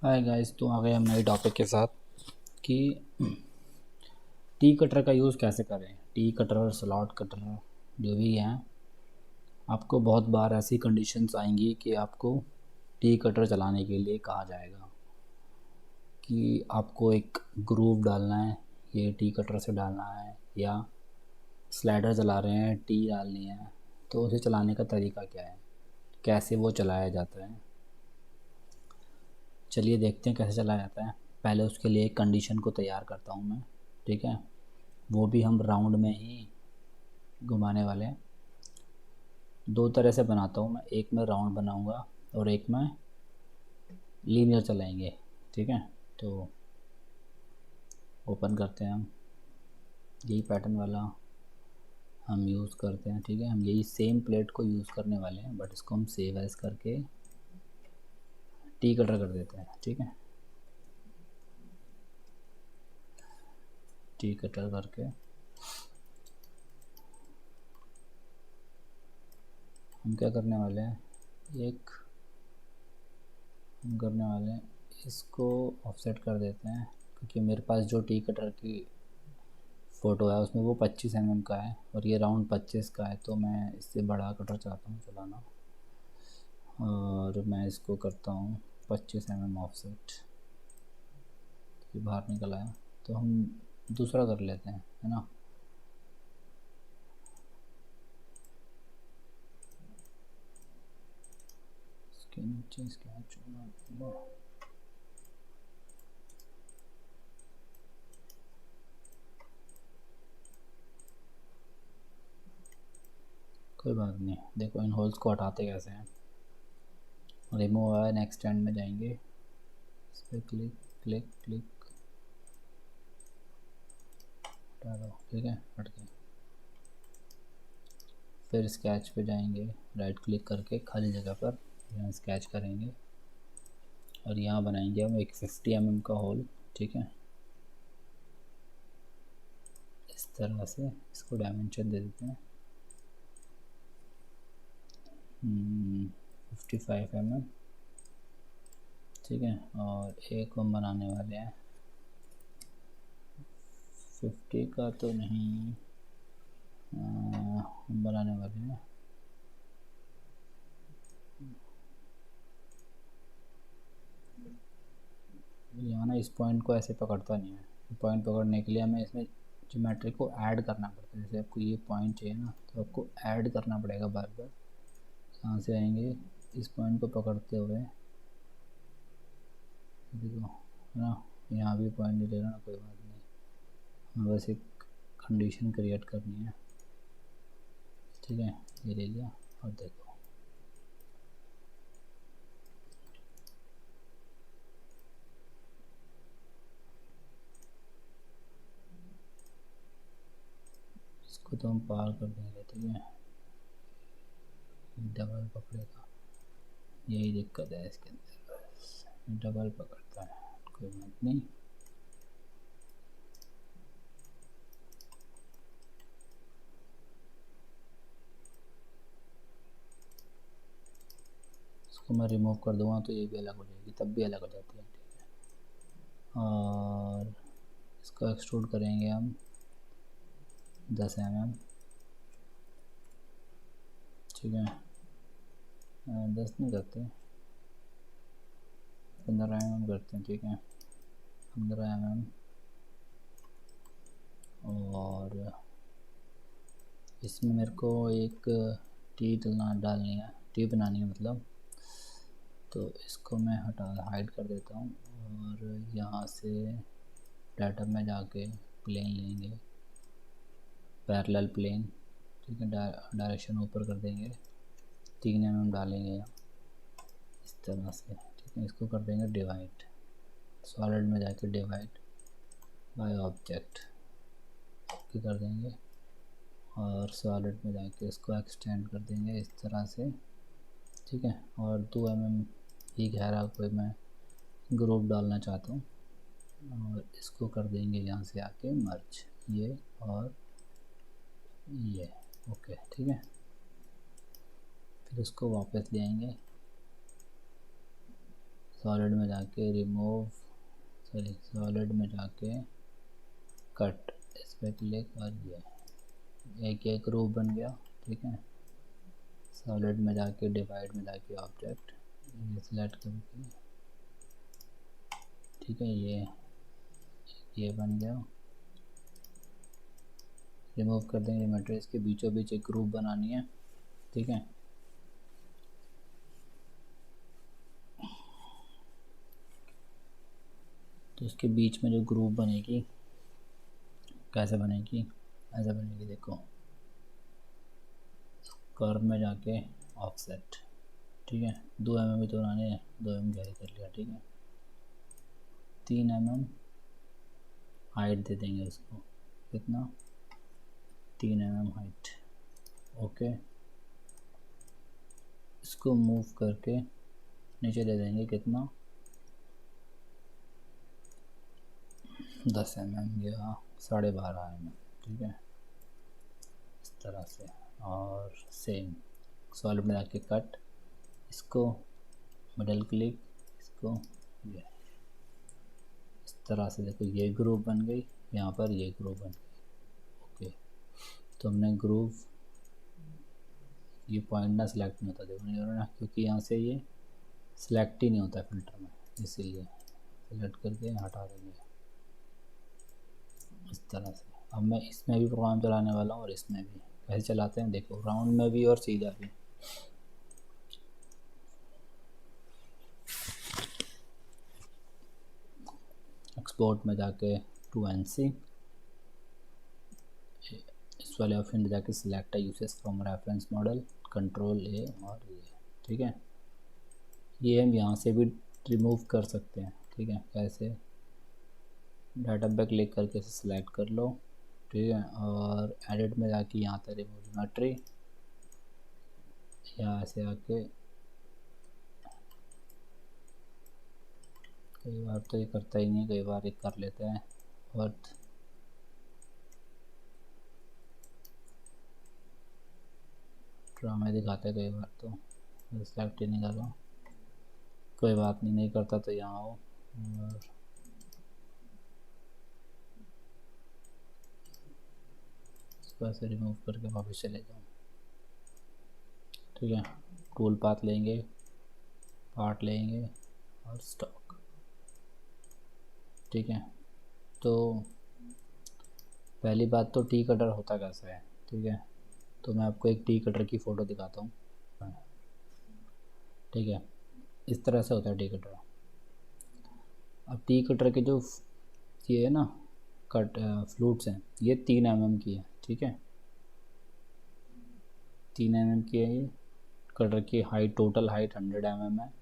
Hi guys, तो आ गए हम नए टॉपिक के साथ कि टी कटर का यूज़ कैसे करें। टी कटर, स्लॉट कटर, जो भी हैं, आपको बहुत बार ऐसी कंडीशंस आएंगी कि आपको टी कटर चलाने के लिए कहा जाएगा कि आपको एक ग्रूव डालना है, ये टी कटर से डालना है, या स्लाइडर चला रहे हैं, टी डालनी है। तो उसे चलाने का तरीका क्या है, कैसे वो चलाया जाता है, चलिए देखते हैं कैसे चलाया जाता है। पहले उसके लिए एक कंडीशन को तैयार करता हूँ मैं, ठीक है। वो भी हम राउंड में ही घुमाने वाले हैं। दो तरह से बनाता हूँ मैं, एक में राउंड बनाऊँगा और एक में लीनियर चलाएंगे, ठीक है। तो ओपन करते हैं हम, यही पैटर्न वाला हम यूज़ करते हैं, ठीक है। हम यही सेम प्लेट को यूज़ करने वाले हैं, बट इसको हम सेव एज करके टी कटर कर देते हैं, ठीक है। टी कटर करके हम क्या करने वाले हैं, एक हम करने वाले हैं, इसको ऑफसेट कर देते हैं, क्योंकि मेरे पास जो टी कटर की फ़ोटो है उसमें वो 25 mm का है और ये राउंड 25 का है। तो मैं इससे बड़ा कटर चाहता हूँ चलाना, और मैं इसको करता हूँ 25 mm ऑफसेट। तो ये बाहर निकल आया, तो हम दूसरा कर लेते हैं, है ना। इसके नीचे स्केच होना चाहिए। कोई बात नहीं, देखो इन होल्स को हटाते कैसे हैं। रिमूव है, नेक्स्ट एंड में जाएंगे, इस पर क्लिक क्लिक क्लिक, हटा दो, ठीक है, हट गया। फिर स्केच पे जाएंगे, राइट क्लिक करके खाली जगह पर यहाँ स्केच करेंगे और यहाँ बनाएंगे हम एक 50 mm का होल, ठीक है। इस तरह से इसको डायमेंशन दे देते हैं 55 mm, ठीक है। और एक हम बनाने वाले हैं 50 का, तो नहीं, हम बनाने वाले हैं यहाँ ना, इस पॉइंट को ऐसे पकड़ता नहीं है। पॉइंट पकड़ने के लिए हमें इसमें ज्योमेट्री को ऐड करना पड़ता है। जैसे आपको ये पॉइंट चाहिए ना, तो आपको ऐड करना पड़ेगा बार बार। यहाँ से आएंगे, इस पॉइंट को पकड़ते हुए, देखो, है ना, यहाँ भी पॉइंट नहीं ले रहा ना, कोई बात नहीं, हमें बस एक कंडीशन क्रिएट करनी है, ठीक है। ये ले लिया, और देखो इसको तो हम पार कर देंगे, ठीक है। डबल पकड़ेगा, यही दिक्कत है इसके अंदर, डबल पकड़ता है, कोई बात नहीं। इसको मैं रिमूव कर दूँगा तो ये भी अलग हो जाएगी, तब भी अलग हो जाती है, ठीक है। और इसको एक्सट्रूड करेंगे हम 10 mm, ठीक है। 10 नहीं करते, 15 mm करते हैं, ठीक है। 15 mm, और इसमें मेरे को एक टी डालनी है, टी बनानी है मतलब। तो इसको मैं हाइड कर देता हूँ, और यहाँ से डाटा में जाके प्लेन लेंगे, पैरेलल प्लेन, ठीक है। डायरेक्शन ऊपर कर देंगे, 3 mm डालेंगे यहाँ, इस तरह से, ठीक है। इसको कर देंगे डिवाइड, सॉलिड में जाके डिवाइड बाय ऑब्जेक्ट कर देंगे, और सॉलिड में जाके इसको एक्सटेंड कर देंगे इस तरह से, ठीक है। और 2 mm ही गहरा कोई मैं ग्रुप डालना चाहता हूँ, और इसको कर देंगे यहाँ से आके मर्ज, ये और ये, ओके, ठीक है। फिर इसको वापस ले आएंगे सॉलिड में जाके रिमूव, सॉरी सॉलिड में जाके कट, इस पर क्लिक और ये एक ग्रुप बन गया। ठीक है, सॉलिड में जाके डिवाइड में जाके ऑब्जेक्ट ये सिलेक्ट करके, ठीक है, ये बन गया। रिमूव कर देंगे ज्योमेट्री, इसके बीचों बीच एक ग्रुप बनानी है। ठीक है, तो इसके बीच में जो ग्रुप बनेगी कैसे बनेगी, ऐसे बनेगी, देखो कर्व में जाके ऑफसेट। ठीक है, 2 mm ही तो बनाने हैं, 2 mm गहरी कर लिया। ठीक है, 3 mm हाइट दे देंगे उसको, कितना, 3 mm हाइट। ओके, इसको मूव करके नीचे दे देंगे कितना, 10 mm या 12.5 mm। ठीक है, इस तरह से। और सेम सॉलिड में जाके कट, इसको मिडल क्लिक, इसको ये इस तरह से, देखो ये ग्रुप बन गई, यहाँ पर ये ग्रुप बन गई। ओके, तो हमने ग्रुप, ये पॉइंट ना सिलेक्ट नहीं होता, देखो नहीं हो रहा ना, क्योंकि यहाँ से ये सिलेक्ट ही नहीं होता फिल्टर में, इसीलिए सिलेक्ट करके हटा देंगे इस तरह से। अब मैं इसमें भी प्रोग्राम चलाने वाला हूँ और इसमें भी। कैसे चलाते हैं देखो, राउंड में भी और सीधा भी। एक्सपोर्ट में जाके टू एनसी, इस वाले ऑप्शन में जाके select uses from reference model, control ए और ये। ठीक है, ये हम यहाँ से भी रिमूव कर सकते हैं। ठीक है, कैसे, डाटा पे क्लिक करके इसे सिलेक्ट कर लो। ठीक है, और एडिट में जाके यहाँ तक रिमूव ज्योमेट्री, यहाँ से आके, कई बार तो ये करता ही नहीं, कई बार ये कर लेता है, और ड्रामा दिखाता है कई बार, तो सिलेक्ट ही नहीं कर रहा। कोई बात नहीं, नहीं करता तो यहाँ आओ और इसको ऐसे रिमूव करके वापस चले जाओ। ठीक है, टूल पाथ लेंगे, पार्ट लेंगे और स्टॉक। ठीक है, तो पहली बात तो टी कटर होता कैसा है। ठीक है, तो मैं आपको एक टी कटर की फ़ोटो दिखाता हूँ। ठीक है, इस तरह से होता है टी कटर। अब टी कटर के जो ये है ना कट फ्लूट्स हैं, ये 3 mm की है। ठीक है, 3 mm की है ये। कटर की हाइट, टोटल हाइट 100 mm है।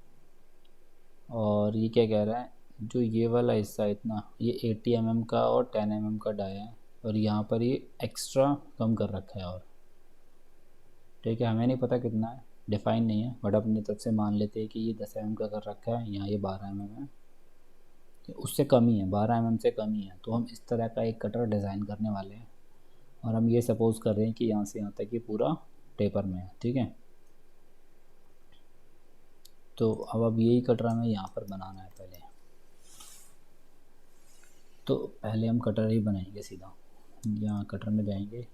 और ये क्या कह रहा है, जो ये वाला हिस्सा इतना, ये 80 mm का और 10 mm का डाया है, और यहाँ पर ये एक्स्ट्रा कम कर रखा है। और ठीक है, हमें नहीं पता कितना है, डिफाइन नहीं है, बट अपनी तरफ से मान लेते हैं कि ये 10 mm का कर रखा है, यहाँ ये 12 mm है, उससे कम ही है, 12 mm से कम ही है। तो हम इस तरह का एक कटर डिज़ाइन करने वाले हैं, और हम ये सपोज़ कर रहे हैं कि यहाँ से यहाँ तक ये पूरा टेपर में है। ठीक है, तो अब यही कटर हमें यहाँ पर बनाना है पहले। तो पहले हम कटर ही बनाएंगे सीधा। यहाँ कटर में जाएंगे,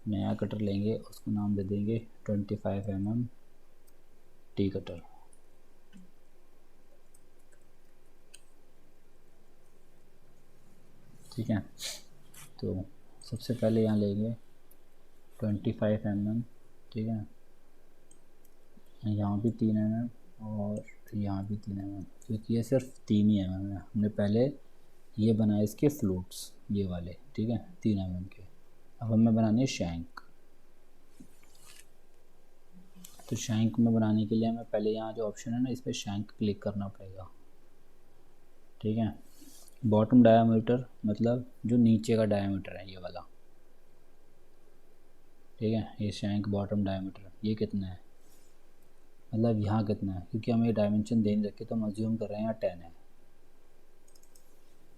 नया कटर लेंगे, उसको नाम दे देंगे 25 mm टी कटर। ठीक है, तो सबसे पहले यहाँ लेंगे 25 mm। ठीक है, यहाँ भी 3 mm और यहाँ भी 3 mm, क्योंकि ये सिर्फ 3 ही mm है। हमने पहले ये बनाए इसके फ्लूट्स, ये वाले। ठीक है, 3 mm के। अब हमें बनानी है शैंक। तो शैंक में बनाने के लिए हमें पहले यहाँ जो ऑप्शन है ना, इस पर शैंक क्लिक करना पड़ेगा। ठीक है, बॉटम डायामीटर मतलब जो नीचे का डायामीटर है, ये वाला। ठीक है, ये शैंक बॉटम डायामीटर ये कितना है, मतलब यहाँ कितना है, क्योंकि हमें ये डायमेंशन दे नहीं रखे, तो हम अज्यूम कर रहे हैं यहाँ 10 है।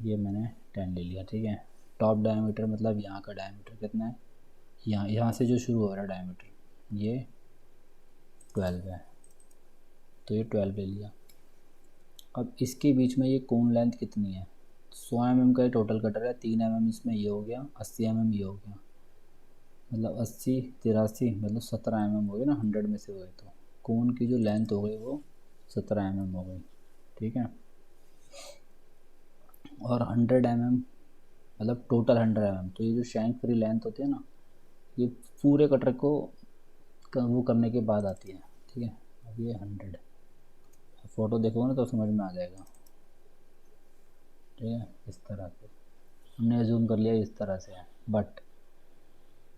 ये मैंने 10 ले लिया। ठीक है, टॉप डायमीटर मतलब यहाँ का डायमीटर कितना है, यहाँ से जो शुरू हो रहा है डायमीटर, ये 12 है, तो ये 12 ले लिया। अब इसके बीच में ये कोन लेंथ कितनी है, 100 mm का ये टोटल कटर है, 3 mm इसमें ये हो गया, 80 mm ये हो गया, मतलब 80 83 मतलब 17 mm हो गया ना, 100 में से हुए तो कोन की जो लेंथ हो गई वो 17 mm हो गई, ठीक है। और 100 mm मतलब टोटल 100 mm, तो ये जो शैंक फ्री लेंथ होती है ना, ये पूरे कटर को वो करने के बाद आती है, ठीक है। अब ये 100, फ़ोटो देखोगे ना तो समझ में आ जाएगा, ठीक है। इस तरह से हमने जूम कर लिया, इस तरह से है। बट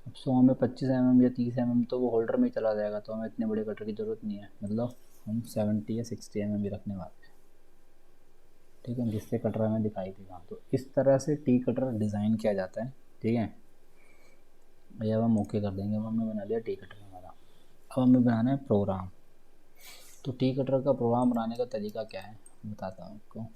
अब 100 में 25 mm या 30 mm तो वो होल्डर में ही चला जाएगा, तो हमें इतने बड़े कटर की ज़रूरत नहीं है, मतलब हम 70 या 60 mm भी रखने वाले हैं, ठीक है, जिससे कटर हमें दिखाई देगा। तो इस तरह से टी कटर डिज़ाइन किया जाता है, ठीक है। भैया अब हम ओके कर देंगे, अब हमने बना लिया टी कटर हमारा। अब हमें बनाना है प्रोग्राम। तो टी कटर का प्रोग्राम बनाने का तरीका क्या है बताता हूँ आपको।